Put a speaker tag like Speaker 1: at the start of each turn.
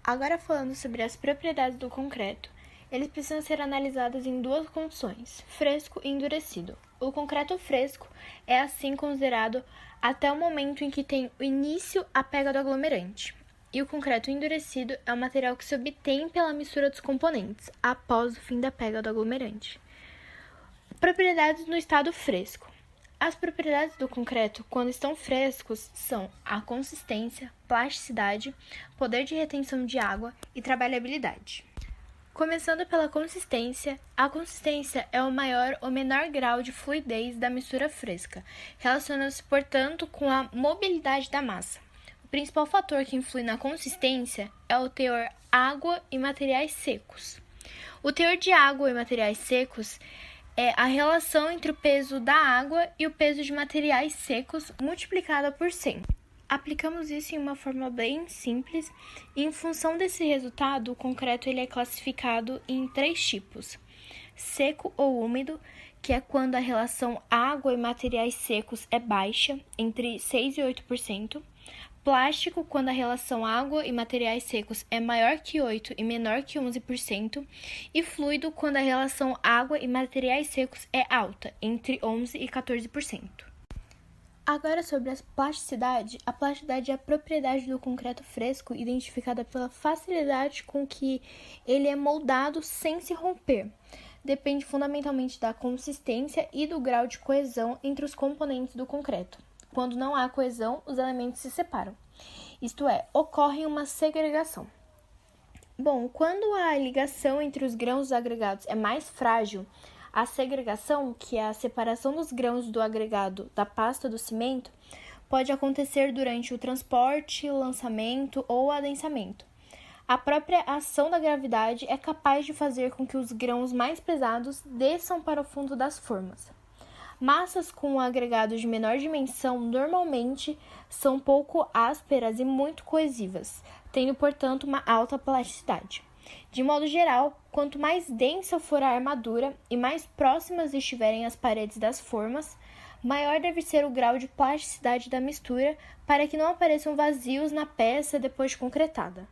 Speaker 1: Agora falando sobre as propriedades do concreto, eles precisam ser analisados em duas condições, fresco e endurecido. O concreto fresco é assim considerado até o momento em que tem o início a pega do aglomerante. E o concreto endurecido é o material que se obtém pela mistura dos componentes, após o fim da pega do aglomerante. Propriedades no estado fresco. As propriedades do concreto, quando estão frescos, são a consistência, plasticidade, poder de retenção de água e trabalhabilidade. Começando pela consistência, a consistência é o maior ou menor grau de fluidez da mistura fresca, relacionando-se, portanto, com a mobilidade da massa. O principal fator que influi na consistência é o teor água e materiais secos. O teor de água e materiais secos é a relação entre o peso da água e o peso de materiais secos multiplicada por 100. Aplicamos isso em uma forma bem simples e, em função desse resultado, o concreto ele é classificado em 3 tipos. Seco ou úmido, que é quando a relação água e materiais secos é baixa, entre 6% e 8%. Plástico, quando a relação água e materiais secos é maior que 8% e menor que 11%, e fluido, quando a relação água e materiais secos é alta, entre 11% e 14%. Agora sobre a plasticidade. A plasticidade é a propriedade do concreto fresco identificada pela facilidade com que ele é moldado sem se romper. Depende fundamentalmente da consistência e do grau de coesão entre os componentes do concreto. Quando não há coesão, os elementos se separam. Isto é, ocorre uma segregação. Bom, quando a ligação entre os grãos agregados é mais frágil, a segregação, que é a separação dos grãos do agregado da pasta do cimento, pode acontecer durante o transporte, lançamento ou adensamento. A própria ação da gravidade é capaz de fazer com que os grãos mais pesados desçam para o fundo das formas. Massas com agregados de menor dimensão normalmente são pouco ásperas e muito coesivas, tendo, portanto, uma alta plasticidade. De modo geral, quanto mais densa for a armadura e mais próximas estiverem as paredes das formas, maior deve ser o grau de plasticidade da mistura para que não apareçam vazios na peça depois de concretada.